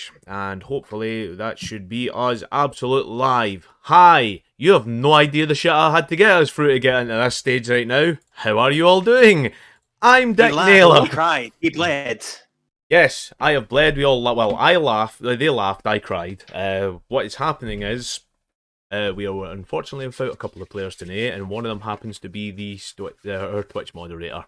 Twitch, and hopefully that should be us absolute live. Hi, you have no idea the shit I had to get us through to get into this stage right now. How are you all doing? I'm Dick Nyla. He cried. He bled. Yes, I have bled. We all well. I laughed. They laughed. I cried. What is happening is we are unfortunately without a couple of players tonight, and one of them happens to be our Twitch moderator.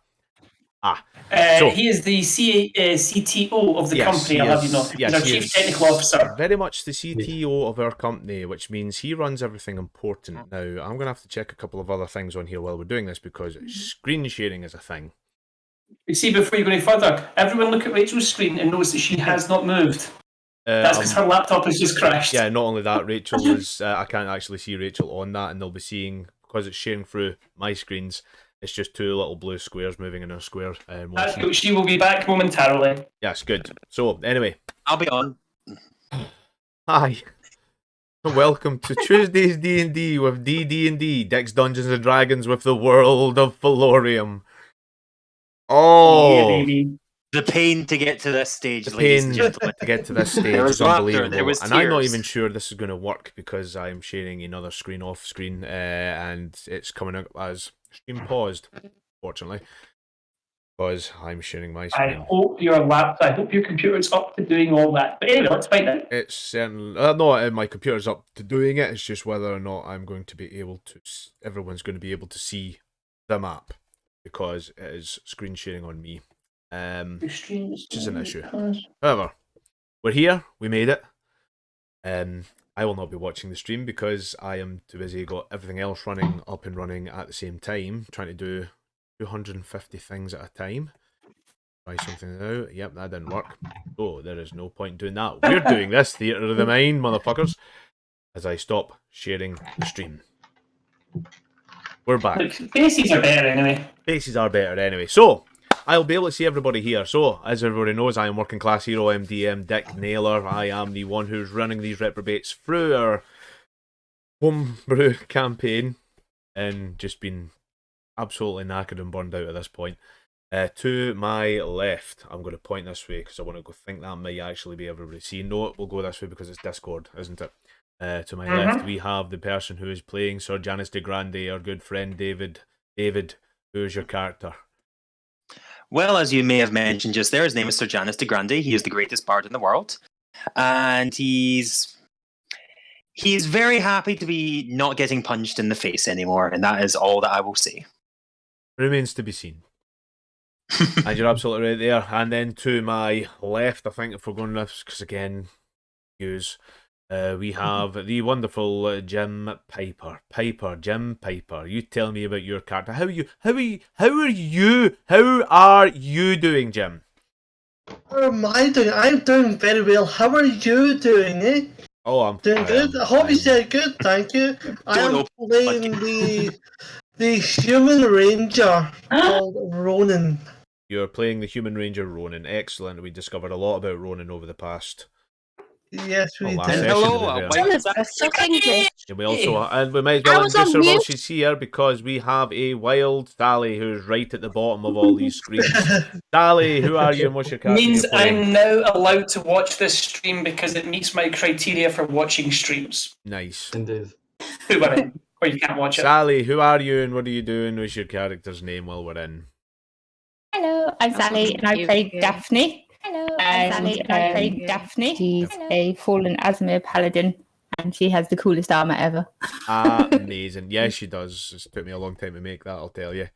So he is the CTO of the company, I'll have you know. He's our Chief Technical Officer. Very much the CTO of our company, which means he runs everything important. Now, I'm going to have to check a couple of other things on here while we're doing this, because screen sharing is a thing. You see, before you go any further, everyone look at Rachel's screen and notice that she has not moved. That's because her laptop has just crashed. Yeah, not only that, Rachel is... I can't actually see Rachel on that, and they'll be seeing, because it's sharing through my screens, it's just two little blue squares moving in a square. That's good. She will be back momentarily. Yes, good. So, anyway. I'll be on. Hi. Welcome to Tuesday's D&D with D&D, Dick's Dungeons and Dragons with the world of Felorium. Oh! Yeah, baby. The pain to get to this stage, ladies and gentlemen. To get to this stage is unbelievable. And I'm not even sure this is going to work, because I'm sharing another screen off screen, and it's coming out as stream paused, fortunately, because I'm sharing my screen. I hope your computer's up to doing all that. But anyway, let's find out. It's certainly no, my computer's up to doing it. It's just whether or not I'm going to be able to. Everyone's going to be able to see the map, because it is screen sharing on me. Which is an issue. However, we're here. We made it. I will not be watching the stream because I am too busy. Got everything else running up and running at the same time, trying to do 250 things at a time. Try something now. Yep, that didn't work. So there is no point in doing that. We're doing this, theatre of the mind, motherfuckers. As I stop sharing the stream. We're back. Look, faces are better anyway. Faces are better anyway. So, I'll be able to see everybody here. So, as everybody knows, I am Working Class Hero, MDM, Dick Naylor. I am the one who's running these reprobates through our homebrew campaign, and just been absolutely knackered and burned out at this point. To my left, I'm going to point this way because I want to go think that might actually be everybody seeing. No, we'll go this way because it's Discord, isn't it? To my left, we have the person who is playing Sir Janice de Grande, our good friend David. David, who's your character? Well, as you may have mentioned just there, his name is Sir Janice de Grande. He is the greatest bard in the world. And he's very happy to be not getting punched in the face anymore, and that is all that I will say. Remains to be seen. And you're absolutely right there. And then to my left, I think if we're going this, because again, we have the wonderful Jim Piper. Jim Piper. You tell me about your character. How are you doing, Jim? How am I doing? I'm doing very well. How are you doing, eh? Oh, I'm doing good. I hope you said good, thank you. I am playing the human ranger called Ronan. You're playing the human ranger Ronan. Excellent. We discovered a lot about Ronan over the past. Yes, we did. Hello, and we also, and we might as well introduce her while she's here, because we have a wild Sally who's right at the bottom of all these screens. Sally, who are you and what's your character? Means I'm now allowed to watch this stream because it meets my criteria for watching streams. Nice. Indeed. Or you can't watch it. Sally, who are you and what are you doing? What's your character's name while we're in? Hello, I'm Sally and I play Daphne. Hello, I'm Sally and I play Daphne. She's a fallen Asmir paladin and she has the coolest armor ever. Amazing. Yes, she does. It's took me a long time to make that, I'll tell you.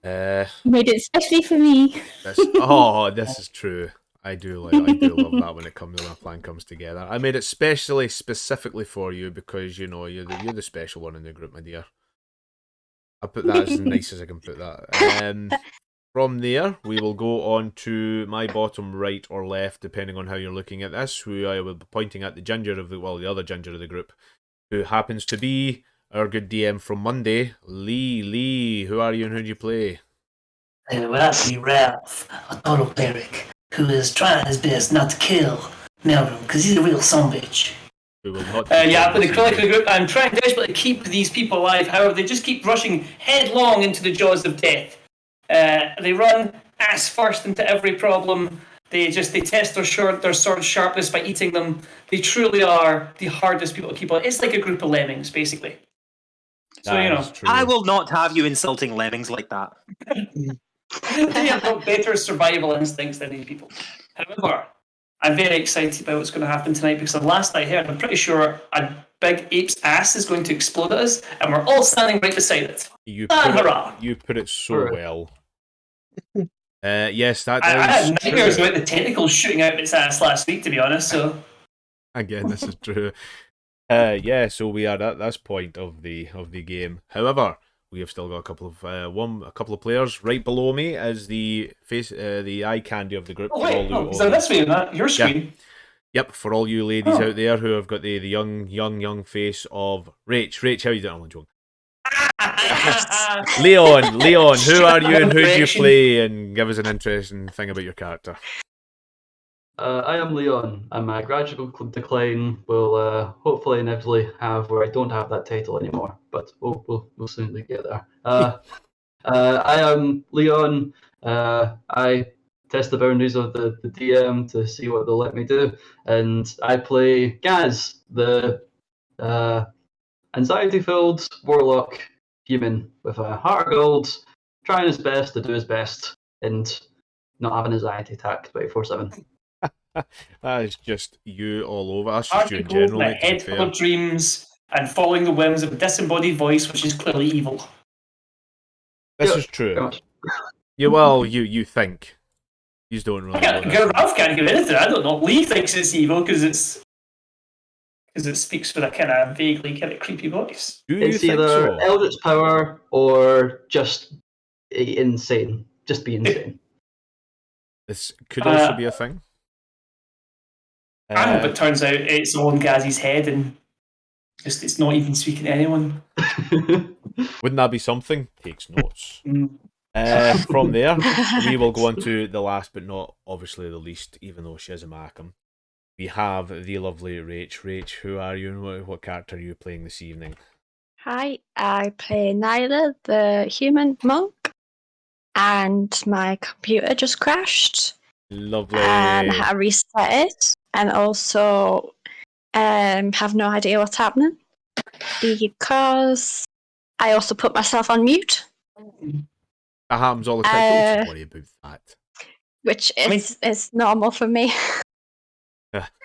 Made it especially for me. This is true. I do love that when a plan comes together. I made it specifically for you because, you know, you're the special one in the group, my dear. I put that as nice as I can put that. From there, we will go on to my bottom right or left, depending on how you're looking at this, who I will be pointing at the other ginger of the group, who happens to be our good DM from Monday, Lee. Who are you and who do you play? Well, I play Ralph, a total cleric, who is trying his best not to kill Melvin, because he's a real son-bitch. Who will not yeah, but the cleric of the group, I'm trying desperately to keep these people alive, however, they just keep rushing headlong into the jaws of death. They run ass first into every problem, They test their sword sharpness by eating them. They truly are the hardest people to keep on. It's like a group of lemmings, basically. So I will not have you insulting lemmings like that. they have got better survival instincts than these people. However, I'm very excited about what's going to happen tonight because the last I heard, I'm pretty sure a big ape's ass is going to explode at us, and we're all standing right beside it. You put it so well. Yes, that I had is nightmares true. about the tentacles shooting out of its ass last week, to be honest. So again, this is true. Yeah, so we are at this point of the game. However, we have still got a couple of players right below me as the eye candy of the group. oh wait, so this way, not your screen. Yep, for all you ladies out there who have got the young face of Rach. Rach, how you doing? I'm joking. Leon, who are you and who do you play? And give us an interesting thing about your character. I am Leon, and my gradual decline will hopefully inevitably have where I don't have that title anymore, but we'll soon get there. I am Leon. I test the boundaries of the DM to see what they'll let me do, and I play Gaz, the anxiety-filled warlock human with a heart of gold, trying his best to do his best and not have an anxiety attack 24/7. That is just you all over. That's just you in general. A head full of dreams and following the whims of a disembodied voice, which is clearly evil. This is true. You think. You don't really know. Ralph can't give anything. I don't know. Lee thinks it's evil because it speaks with a kind of vaguely kind of creepy voice. It's either Eldritch power or just insane. Just be insane. This could also be a thing. I hope it turns out it's all in Gazzy's head and just it's not even speaking to anyone. Wouldn't that be something? Takes notes. From there, we will go on to the last but not obviously the least, even though she is a Markham. We have the lovely Rach. Rach, who are you and what character are you playing this evening? Hi, I play Nyla, the human monk, and my computer just crashed. Lovely. And I reset it, and also have no idea what's happening because I also put myself on mute. That happens all the time. Don't worry about that. Which is normal for me.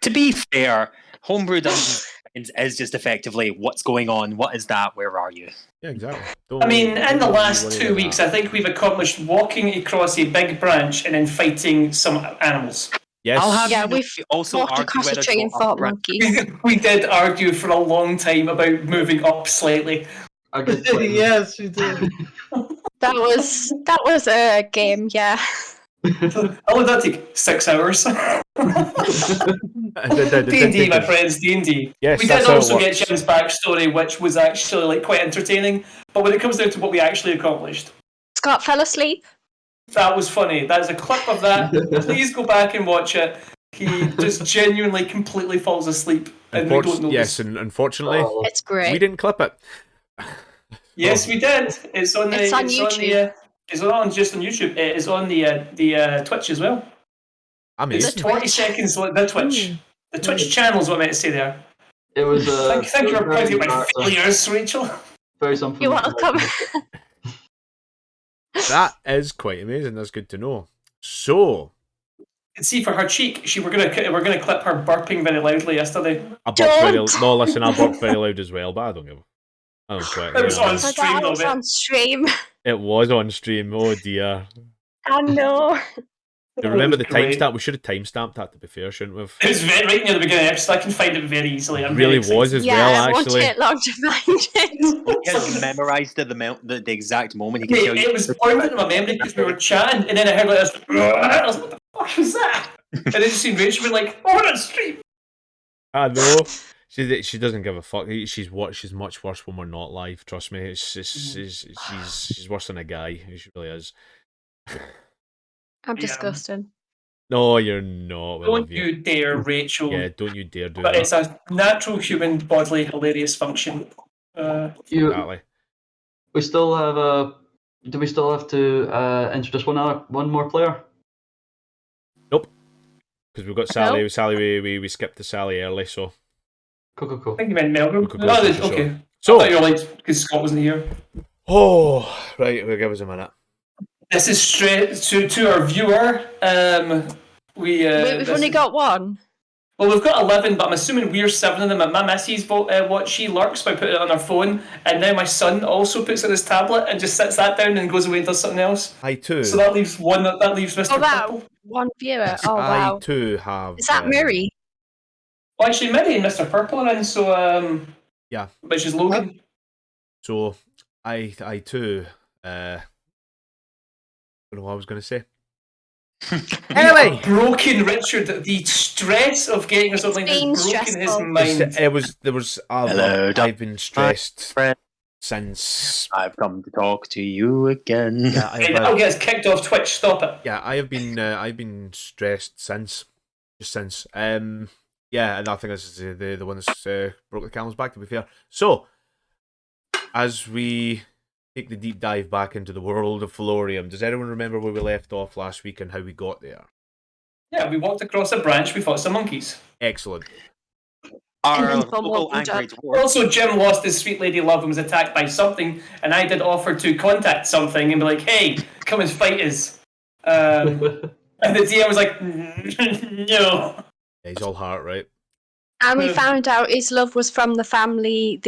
To be fair, Homebrew Dungeons is just effectively what's going on, what is that, where are you? Yeah, exactly. In the last 2 weeks, I think we've accomplished walking across a big branch and then fighting some animals. Yes. We've also walked across a tree and fought monkeys. We did argue for a long time about moving up slightly. Yes, we did. That was a game, yeah. How would that take? 6 hours? D&D, my friends, D&D. Yes, we did also get Jim's backstory, which was actually quite entertaining. But when it comes down to what we actually accomplished, Scott fell asleep. That was funny. That is a clip of that. Please go back and watch it. He just genuinely, completely falls asleep, and we don't know. Yes, and unfortunately, it's great. We didn't clip it. Yes, we did. It's on YouTube. It's not just on YouTube. It is on the Twitch as well. It's 20 seconds. The Twitch. The Twitch channel is what I meant to say there. It was. Thank you for pointing at my failures, Rachel. Very something. You're welcome. That is quite amazing. That's good to know. So, see, for her cheek, we're gonna clip her burping very loudly yesterday. I burped very loud as well, but I don't give. I don't care. It was on stream, though. It was on stream. It was on stream. Oh dear. I know. Do you remember the timestamp? We should have timestamped that, to be fair, shouldn't we? It was right near the beginning of the episode. I can find it very easily. It really was as well, actually. Yeah, it won't take long to find it. He has memorised the exact moment. He can tell you. It was pointed in my memory because we were chatting, and then I heard like this. I was like, what the fuck was that? And then just seen Rachel be like, oh, we're on stream. I know. She doesn't give a fuck. She's much worse when we're not live. Trust me. She's worse than a guy. She really is. I'm disgusting. No, you're not. Don't you dare, Rachel. Yeah, don't you dare do but that. It's a natural human bodily hilarious function. Exactly. We still have do we still have to introduce one more player? Nope. Because we've got Sally. Sally, we skipped to Sally early, so. Cool. I think you meant Melbourne. Cool. Okay. So, I thought you were like, because Scott wasn't here. Oh, right. We'll give us a minute. This is straight to our viewer. We've only got one. Well, we've got 11, but I'm assuming we're 7 of them. And my missus what she lurks by putting it on her phone, and now my son also puts it on his tablet and just sits that down and goes away and does something else. I too. So that leaves one. That leaves Mr. Purple. One viewer. Oh wow. I too have. Is that Mary? Well, actually, Mary and Mr. Purple are in. So yeah. But she's Logan. So I too. I don't know what I was going to say. Anyway, broken Richard. The stress of getting us something has broken stressful. his mind. Hello, I've been stressed since I've come to talk to you again. Yeah, I'll get us kicked off Twitch. Stop it. Yeah, I've been stressed since. Yeah, and I think this is the one that's broke the camel's back. To be fair, so as we take the deep dive back into the world of Florium, does anyone remember where we left off last week and how we got there? Yeah, we walked across a branch. We fought some monkeys. Excellent. Our local angry dwarf. Also, Jim lost his sweet lady love and was attacked by something, and I did offer to contact something and be like, "Hey, come and fight us." And the DM was like, "No." Yeah, he's all heart, right? And we found out his love was from the family,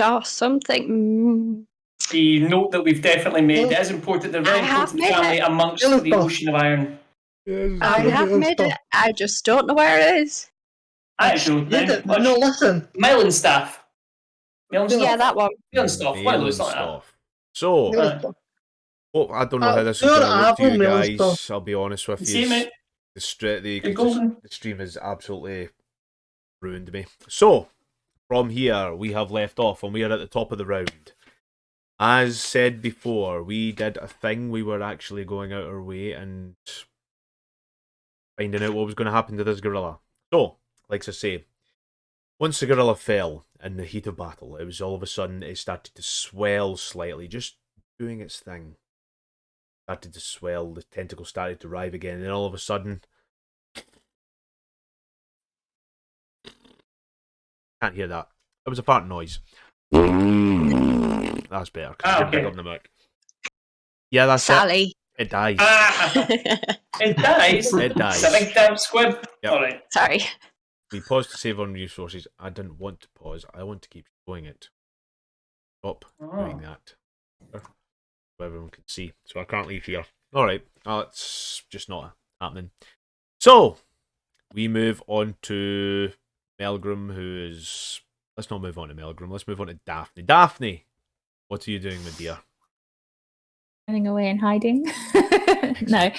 or something. The note that we've definitely made is important. They're very I have important made family it. amongst the Ocean of Iron. I have made it. I just don't know where it is. Actually, no, listen. Melon staff. Yeah, that one. Melon stuff. One of those, like that. So, I don't know how this is going to look to you guys. I'll be honest with you. See, mate. The stream has absolutely ruined me. So, from here, we have left off, and we are at the top of the round. As said before, we did a thing. We were actually going out our way and finding out what was going to happen to this gorilla. So, like I say, once the gorilla fell in the heat of battle, it was all of a sudden, it started to swell slightly, just doing its thing. Started to swell, the tentacles started to writhe again, and then all of a sudden, can't hear that. It was a fart noise. That's better. Okay. Up the mic. Yeah, that's Sally. It dies. It dies. It dies. It's a big damn squid. Yep. All right. Sorry. We paused to save on resources. I didn't want to pause. I want to keep showing it. Stop doing that. So everyone can see. So I can't leave here. Alright. It's just not happening. So, we move on to Melgrim, who is... Let's not move on to Melgrim. Let's move on to Daphne. Daphne! What are you doing, my dear? Running away and hiding. No.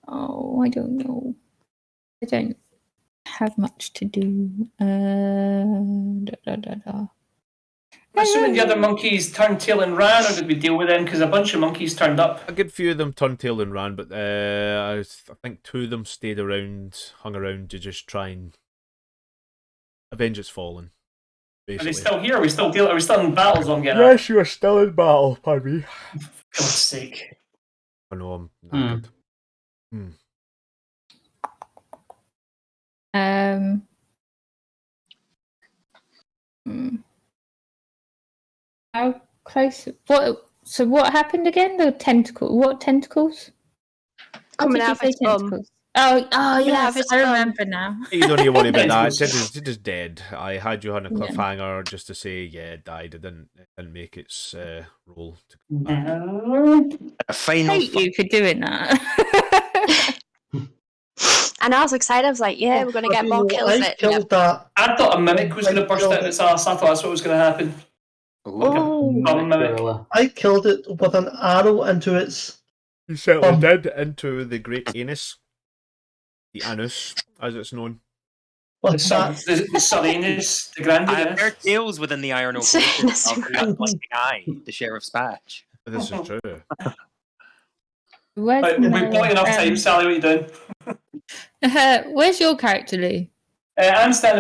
Oh, I don't know. I don't have much to do. I'm assuming the other monkeys turned tail and ran, or did we deal with them? Because a bunch of monkeys turned up. A good few of them turned tail and ran, but I think 2 of them stayed around, hung around to just try and avenge its fallen. Basically. Are they still here? Are we still in battle zone? Yes, you are still in battle, pardon me. For God's sake. I know, I'm knackered. How close? What happened again? The tentacle. What tentacles? Coming out of its bum. Oh yes, I remember now. You don't need to worry about that. It is dead. I had you on a cliffhanger just to say, yeah, it died. It didn't make its role. A final. I hate you for doing that. And I was excited. I was like, yeah, we're going to get more kills. I thought a mimic was going to burst out of its ass. I thought that's what was going to happen. Oh, I killed it with an arrow into its... You certainly did, into the great anus. The anus, as it's known. The sun anus, the grand I anus. have heard tales within the Iron Oak of the Blinding Eye, the sheriff's badge. This is true. We've got enough time, Sally. What are you doing? Where's your character, Lou? I'm standing